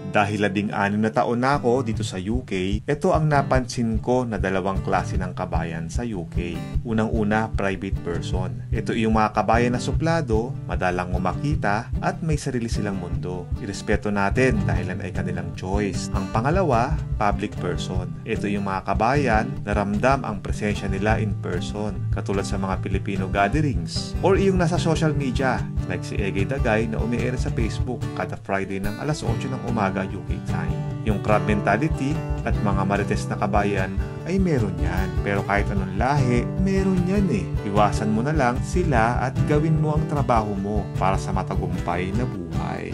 Dahil 16 na taon na ako dito sa UK, ito ang napansin ko na dalawang klase ng kabayan sa UK. Unang-una, private person. Ito yung mga kabayan na suplado, madalang umakita, at may sarili silang mundo. Irespeto natin dahilan ay kanilang choice. Ang pangalawa, public person. Ito yung mga kabayan na ramdam ang presensya nila in person, katulad sa mga Filipino gatherings. Or yung nasa social media, like si Egay Dagay na umi-air sa Facebook kada Friday ng alas 8 ng umaga UK time. Yung crowd mentality at mga marites na kabayan ay meron yan. Pero kahit anong lahi, meron yan eh. Iwasan mo na lang sila at gawin mo ang trabaho mo para sa matagumpay na buhay.